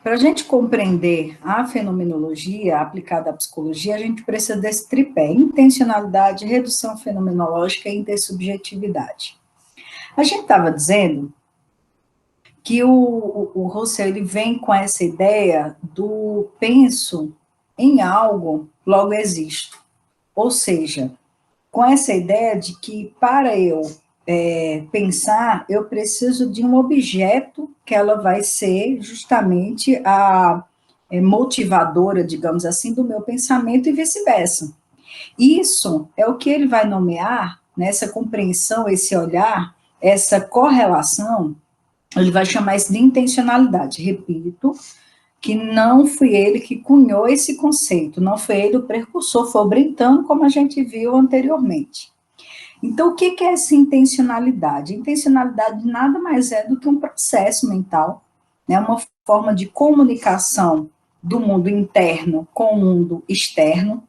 Para a gente compreender a fenomenologia aplicada à psicologia, a gente precisa desse tripé: intencionalidade, redução fenomenológica e intersubjetividade. A gente estava dizendo que o Russell ele vem com essa ideia do penso em algo, logo existo. Ou seja, com essa ideia de que para eu pensar, eu preciso de um objeto que ela vai ser justamente a motivadora, digamos assim, do meu pensamento e vice-versa. Isso é o que ele vai nomear, nessa compreensão, esse olhar, essa correlação, ele vai chamar isso de intencionalidade. Repito, que não foi ele que cunhou esse conceito, não foi ele o precursor, foi o Brentano, como a gente viu anteriormente. Então, o que é essa intencionalidade? Intencionalidade nada mais é do que um processo mental, né, uma forma de comunicação do mundo interno com o mundo externo,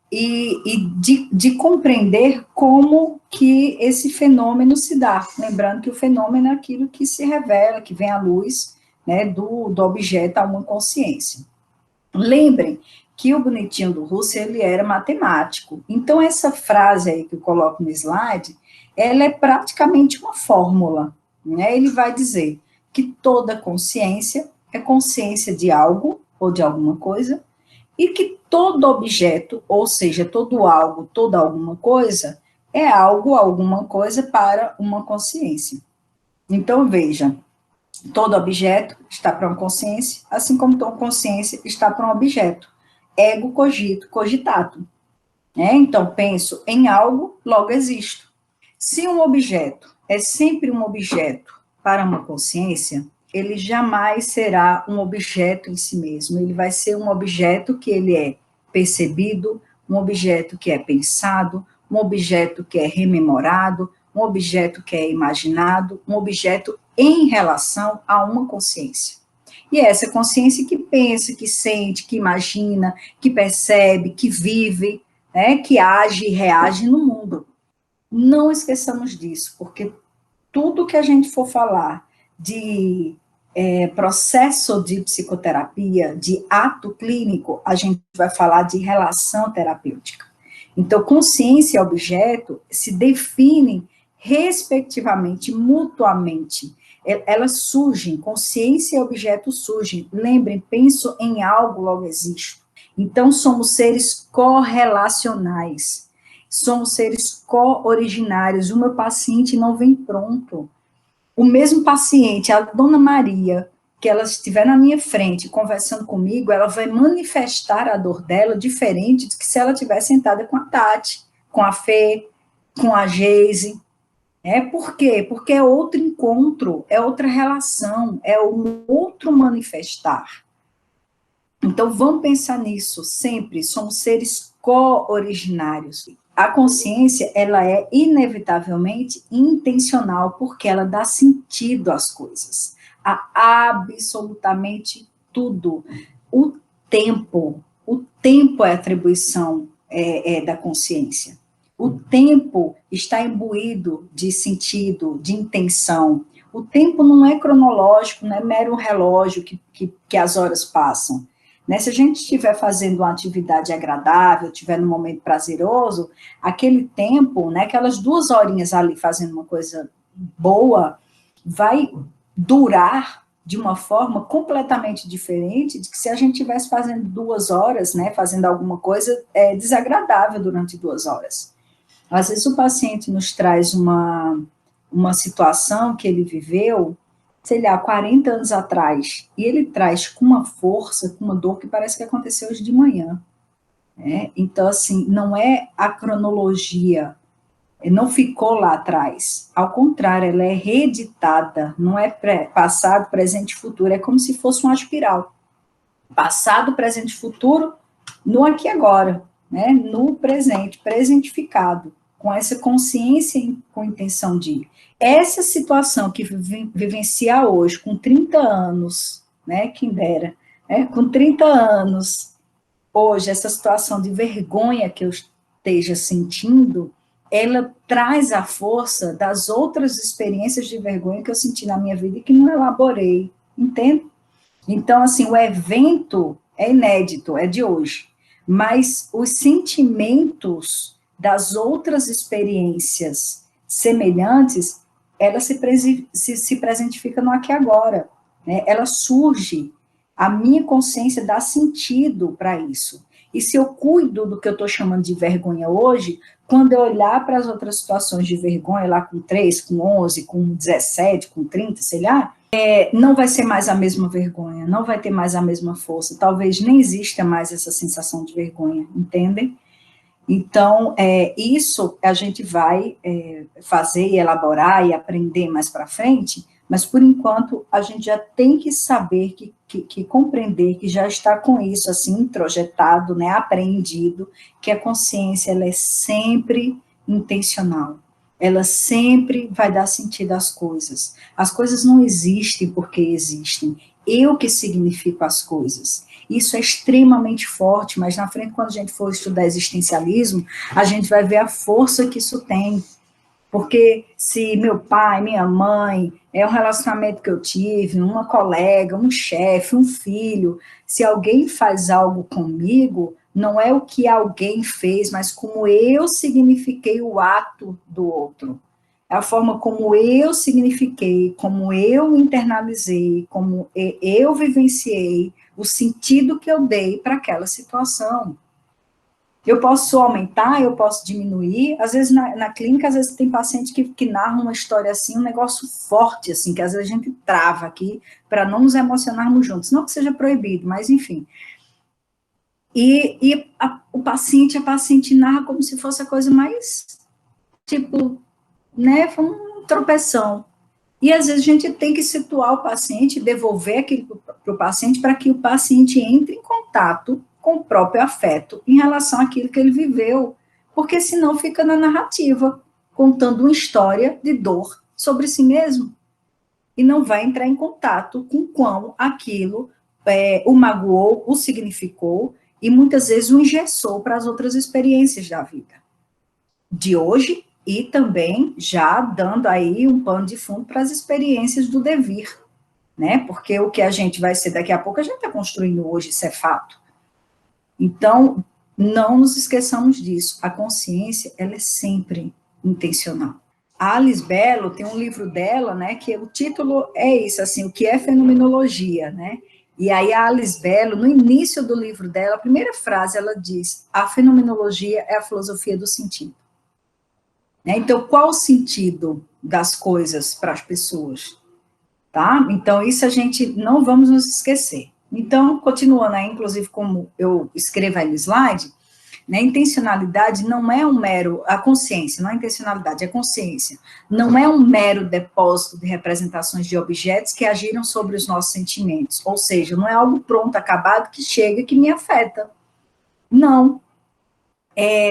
e de compreender como que esse fenômeno se dá. Lembrando que o fenômeno é aquilo que se revela, que vem à luz, né, do objeto a uma consciência. Lembrem que o bonitinho do Russell, ele era matemático. Então, essa frase aí que eu coloco no slide, ela é praticamente uma fórmula, né? Ele vai dizer que toda consciência é consciência de algo ou de alguma coisa, e que todo objeto, ou seja, todo algo, toda alguma coisa, é algo, alguma coisa para uma consciência. Então, veja, todo objeto está para uma consciência, assim como toda consciência está para um objeto. Ego cogito, cogitato. Né? Então, penso em algo, logo existo. Se um objeto é sempre um objeto para uma consciência, ele jamais será um objeto em si mesmo. Ele vai ser um objeto que ele é percebido, um objeto que é pensado, um objeto que é rememorado, um objeto que é imaginado, um objeto em relação a uma consciência. E é essa consciência que pensa, que sente, que imagina, que percebe, que vive, né, que age e reage no mundo. Não esqueçamos disso, porque tudo que a gente for falar de processo de psicoterapia, de ato clínico, a gente vai falar de relação terapêutica. Então, consciência e objeto se definem respectivamente, mutuamente. Elas surgem, consciência e objeto surgem. Lembrem, penso em algo, logo existo. Então, somos seres correlacionais. Somos seres co-originários. O meu paciente não vem pronto. O mesmo paciente, a dona Maria, que ela estiver na minha frente conversando comigo, ela vai manifestar a dor dela diferente do que se ela estiver sentada com a Tati, com a Fê, com a Geise. Por quê? Porque é outro encontro, é outra relação, é um outro manifestar. Então, vamos pensar nisso sempre, somos seres co-originários. A consciência, ela é inevitavelmente intencional, porque ela dá sentido às coisas, a absolutamente tudo. O tempo é atribuição da consciência. O tempo está imbuído de sentido, de intenção. O tempo não é cronológico, não é mero relógio que as horas passam. Né? Se a gente estiver fazendo uma atividade agradável, estiver num momento prazeroso, aquele tempo, né, aquelas 2 horinhas ali fazendo uma coisa boa, vai durar de uma forma completamente diferente de que se a gente estivesse fazendo 2 horas, né, fazendo alguma coisa desagradável durante 2 horas. Às vezes o paciente nos traz uma situação que ele viveu, sei lá, 40 anos atrás, e ele traz com uma força, com uma dor que parece que aconteceu hoje de manhã. Né? Então, assim, não é a cronologia, não ficou lá atrás. Ao contrário, ela é reeditada, não é passado, presente e futuro, é como se fosse uma espiral. Passado, presente e futuro, no aqui e agora, né? No presente, presentificado, com essa consciência com intenção de essa situação que vivenciar hoje, com 30 anos, né, quem dera, com 30 anos, hoje, essa situação de vergonha que eu esteja sentindo, ela traz a força das outras experiências de vergonha que eu senti na minha vida e que não elaborei, entende? Então, assim, o evento é inédito, é de hoje, mas os sentimentos das outras experiências semelhantes, ela se presentifica no aqui e agora, né? Ela surge, a minha consciência dá sentido para isso. E se eu cuido do que eu estou chamando de vergonha hoje, quando eu olhar para as outras situações de vergonha, lá com 3, com 11, com 17, com 30, sei lá, não vai ser mais a mesma vergonha, não vai ter mais a mesma força, talvez nem exista mais essa sensação de vergonha, entendem? Então, isso a gente vai fazer e elaborar e aprender mais para frente, mas por enquanto a gente já tem que saber, que compreender, que já está com isso assim introjetado, né, apreendido, que a consciência ela é sempre intencional, ela sempre vai dar sentido às coisas. As coisas não existem porque existem, eu que significo as coisas. Isso é extremamente forte, mas na frente, quando a gente for estudar existencialismo, a gente vai ver a força que isso tem. Porque se meu pai, minha mãe, é um relacionamento que eu tive, uma colega, um chefe, um filho, se alguém faz algo comigo, não é o que alguém fez, mas como eu signifiquei o ato do outro. É a forma como eu signifiquei, como eu internalizei, como eu vivenciei, o sentido que eu dei para aquela situação. Eu posso aumentar, eu posso diminuir. Às vezes, na clínica, às vezes tem paciente que narra uma história assim, um negócio forte, assim, que às vezes a gente trava aqui para não nos emocionarmos juntos. Não que seja proibido, mas enfim. O paciente, a paciente narra como se fosse a coisa mais, tipo, né, foi um tropeção. E às vezes a gente tem que situar o paciente, devolver aquilo para o paciente, para que o paciente entre em contato com o próprio afeto em relação àquilo que ele viveu, porque senão fica na narrativa, contando uma história de dor sobre si mesmo, e não vai entrar em contato com quão aquilo o magoou, o significou, e muitas vezes o engessou para as outras experiências da vida de hoje e também já dando aí um pano de fundo para as experiências do devir, né? Porque o que a gente vai ser daqui a pouco, a gente está construindo hoje, isso é fato. Então, não nos esqueçamos disso. A consciência, ela é sempre intencional. A Alice Bello tem um livro dela, né, que o título é isso, assim, o que é fenomenologia, né? E aí a Alice Bello, no início do livro dela, a primeira frase, ela diz: a fenomenologia é a filosofia do sentido. Né? Então, qual o sentido das coisas para as pessoas? Tá? Então, isso a gente não vamos nos esquecer. Então, continuando aí, inclusive, como eu escrevo aí no slide, né, intencionalidade não é um mero, a consciência, não é intencionalidade, é consciência, não é um mero depósito de representações de objetos que agiram sobre os nossos sentimentos, ou seja, não é algo pronto, acabado, que chega e que me afeta. Não,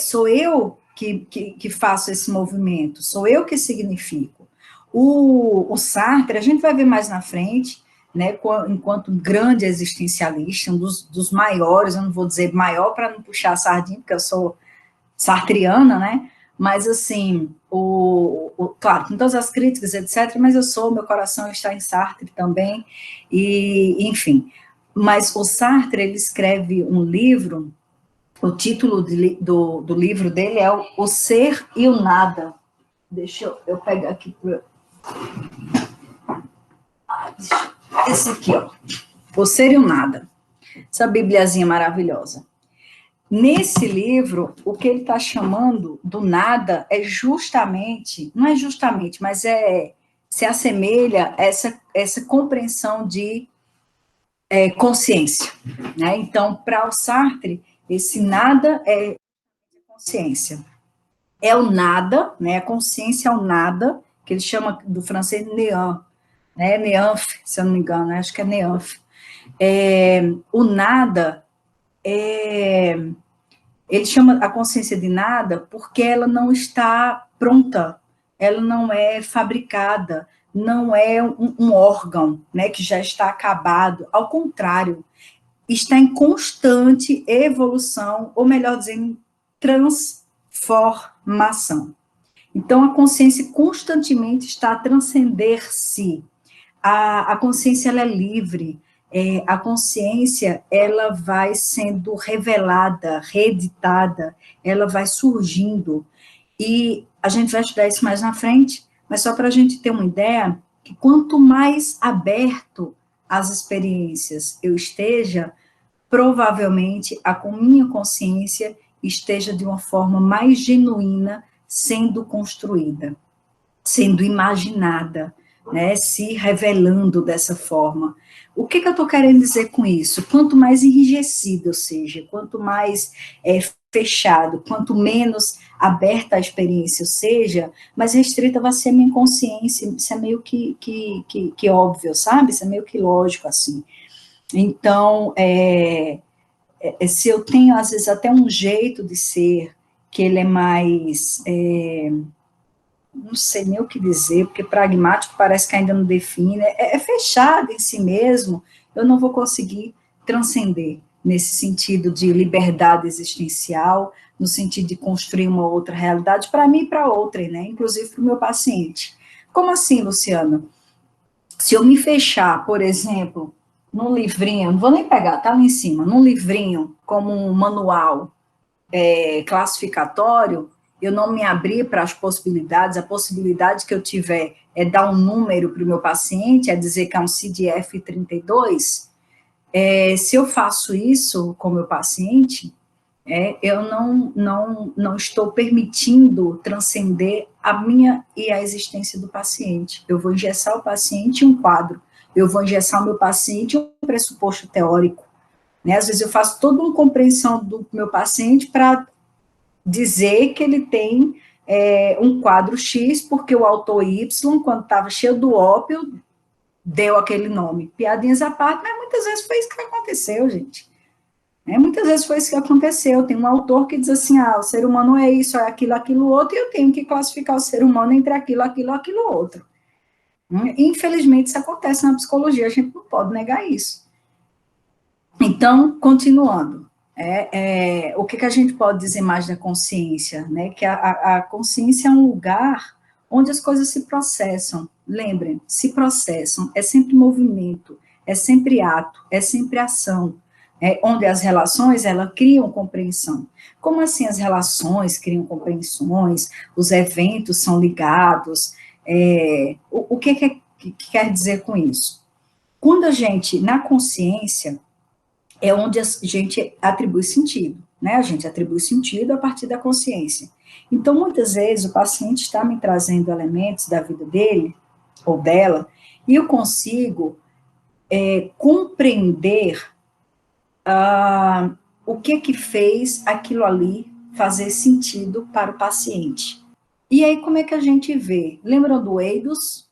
sou eu que faço esse movimento, sou eu que significo. O Sartre, a gente vai ver mais na frente, né, enquanto um grande existencialista, um dos maiores, eu não vou dizer maior para não puxar a sardinha, porque eu sou sartriana, né, mas assim, claro, com todas as críticas, etc., mas meu coração está em Sartre também, e enfim. Mas o Sartre, ele escreve um livro. O título do livro dele é O Ser e o Nada. Deixa eu pegar aqui. Esse aqui, ó. O Ser e o Nada. Essa bibliazinha maravilhosa. Nesse livro, o que ele está chamando do nada é justamente, não é justamente, mas se assemelha a essa compreensão de consciência. Né? Então, para o Sartre, esse nada é consciência. É o nada, né? A consciência é o nada, que ele chama do francês néant, né? Néanf, se eu não me engano, acho que é néanf. O nada ele chama a consciência de nada porque ela não está pronta, ela não é fabricada, não é um órgão, né, que já está acabado. Ao contrário, está em constante evolução, ou melhor dizendo, transformação. Então, a consciência constantemente está a transcender-se. A consciência ela é livre, a consciência, ela vai sendo revelada, reeditada, ela vai surgindo, e a gente vai estudar isso mais na frente, mas só para a gente ter uma ideia, que quanto mais aberto às experiências eu esteja, provavelmente a minha consciência esteja de uma forma mais genuína sendo construída, sendo imaginada, né, se revelando dessa forma. O que eu estou querendo dizer com isso? Quanto mais enrijecido eu seja, quanto mais fechado, quanto menos aberta a experiência eu seja, mais restrita vai ser a minha consciência. Isso é meio que óbvio, sabe? Isso é meio que lógico, assim. Então, se eu tenho, às vezes, até um jeito de ser, que ele é mais, não sei nem o que dizer, porque pragmático parece que ainda não define, é fechado em si mesmo, eu não vou conseguir transcender nesse sentido de liberdade existencial, no sentido de construir uma outra realidade, para mim e para outra, né? Inclusive para o meu paciente. Como assim, Luciana? Se eu me fechar, por exemplo, num livrinho, não vou nem pegar, tá lá em cima, num livrinho, como um manual classificatório, eu não me abrir para as possibilidades, a possibilidade que eu tiver é dar um número para o meu paciente, é dizer que é um CDF-32, se eu faço isso com o meu paciente, eu não estou permitindo transcender a minha e a existência do paciente. Eu vou engessar o paciente em um quadro, eu vou engessar o meu paciente em um pressuposto teórico, né? Às vezes eu faço toda uma compreensão do meu paciente para dizer que ele tem um quadro X, porque o autor Y, quando estava cheio do ópio, deu aquele nome. Piadinhas à parte, mas muitas vezes foi isso que aconteceu, gente. Muitas vezes foi isso que aconteceu. Tem um autor que diz assim, o ser humano é isso, é aquilo, aquilo outro, e eu tenho que classificar o ser humano entre aquilo, aquilo, aquilo outro. Infelizmente, isso acontece na psicologia, a gente não pode negar isso. Então, continuando, o que a gente pode dizer mais da consciência? Né? Que a consciência é um lugar onde as coisas se processam. Lembrem, se processam, é sempre movimento, é sempre ato, é sempre ação. Onde as relações, elas criam compreensão. Como assim as relações criam compreensões, os eventos são ligados? O que quer dizer com isso? Quando a gente, na consciência, é onde a gente atribui sentido, né? A gente atribui sentido a partir da consciência. Então, muitas vezes, o paciente está me trazendo elementos da vida dele, ou dela, e eu consigo compreender o que fez aquilo ali fazer sentido para o paciente. E aí, como é que a gente vê? Lembram do Eidos?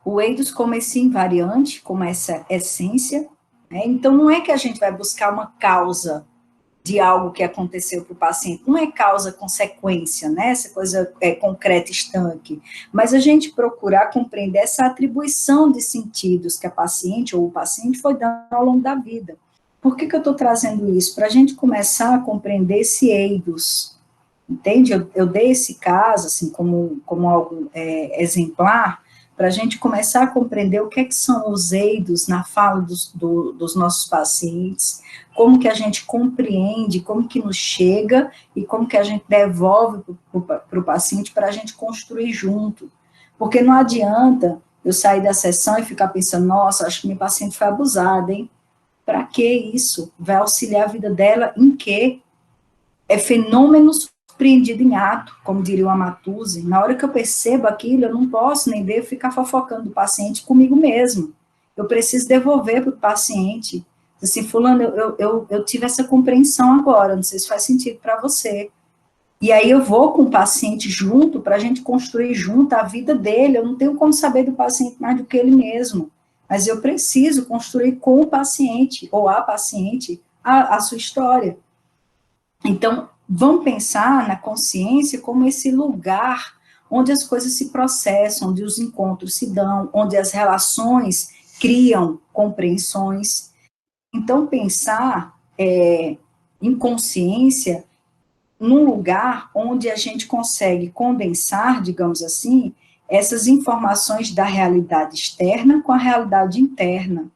O Eidos como esse invariante, como essa essência. Então, não é que a gente vai buscar uma causa de algo que aconteceu para o paciente, não é causa-consequência, né? Essa coisa concreta, estanque, mas a gente procurar compreender essa atribuição de sentidos que a paciente ou o paciente foi dando ao longo da vida. Por que eu estou trazendo isso? Para a gente começar a compreender esse eidos, entende? Eu dei esse caso, assim, como algo exemplar, para a gente começar a compreender o que são os eidos na fala dos nossos pacientes, como que a gente compreende, como que nos chega e como que a gente devolve para o paciente para a gente construir junto. Porque não adianta eu sair da sessão e ficar pensando, nossa, acho que minha paciente foi abusada, hein? Para que isso? Vai auxiliar a vida dela em quê? É fenômeno surpreendido em ato, como diria o Amatuzzi. Na hora que eu percebo aquilo, eu não posso nem devo ficar fofocando do paciente comigo mesmo. Eu preciso devolver para o paciente. Assim, fulano, eu tive essa compreensão agora, não sei se faz sentido para você. E aí eu vou com o paciente junto, para a gente construir junto a vida dele. Eu não tenho como saber do paciente mais do que ele mesmo, mas eu preciso construir com o paciente, ou a paciente, a sua história. Então, vamos pensar na consciência como esse lugar onde as coisas se processam, onde os encontros se dão, onde as relações criam compreensões. Então, pensar em consciência num lugar onde a gente consegue condensar, digamos assim, essas informações da realidade externa com a realidade interna.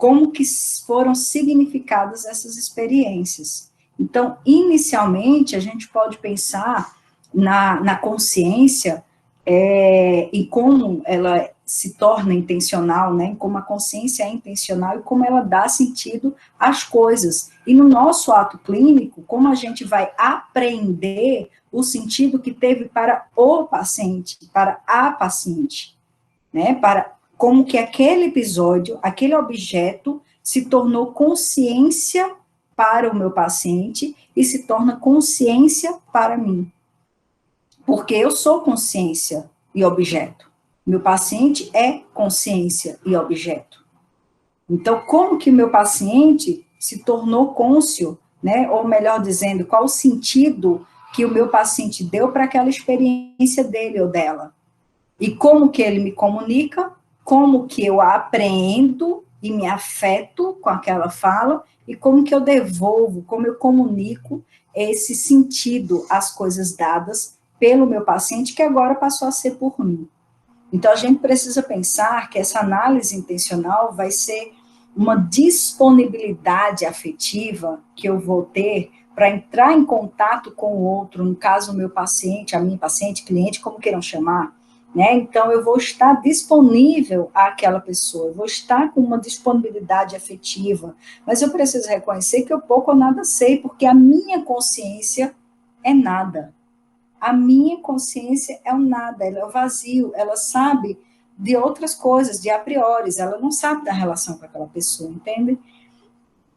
como que foram significadas essas experiências. Então, inicialmente, a gente pode pensar na consciência e como ela se torna intencional, né, como a consciência é intencional e como ela dá sentido às coisas. E no nosso ato clínico, como a gente vai aprender o sentido que teve para o paciente, para a paciente, né, para como que aquele episódio, aquele objeto se tornou consciência para o meu paciente e se torna consciência para mim. Porque eu sou consciência e objeto. Meu paciente é consciência e objeto. Então, como que o meu paciente se tornou cônscio, né? Ou melhor dizendo, qual o sentido que o meu paciente deu para aquela experiência dele ou dela? E como que ele me comunica, como que eu apreendo e me afeto com aquela fala, e como que eu devolvo, como eu comunico esse sentido às coisas dadas pelo meu paciente, que agora passou a ser por mim. Então, a gente precisa pensar que essa análise intencional vai ser uma disponibilidade afetiva que eu vou ter para entrar em contato com o outro, no caso, o meu paciente, a minha paciente, cliente, como queiram chamar, né? Então, eu vou estar disponível àquela pessoa, eu vou estar com uma disponibilidade afetiva, mas eu preciso reconhecer que eu pouco ou nada sei, porque a minha consciência é nada. A minha consciência é o nada, ela é o vazio, ela sabe de outras coisas, de a priori, ela não sabe da relação com aquela pessoa, entende?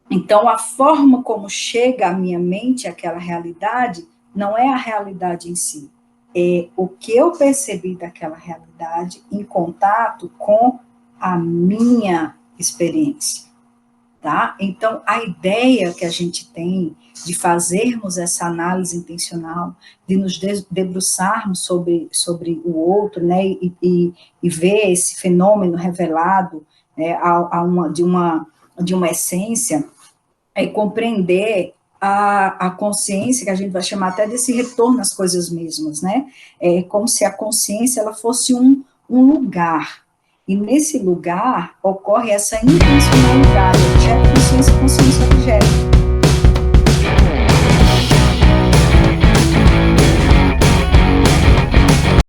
Então, a forma como chega à minha mente aquela realidade, não é a realidade em si, é o que eu percebi daquela realidade em contato com a minha experiência. Tá? Então, a ideia que a gente tem de fazermos essa análise intencional, de nos debruçarmos sobre o outro, né, e ver esse fenômeno revelado, né, de uma essência, é compreender a consciência, que a gente vai chamar até desse retorno às coisas mesmas, né? É como se a consciência ela fosse um lugar. E nesse lugar ocorre essa intencionalidade, objeto, consciência, consciência, objeto.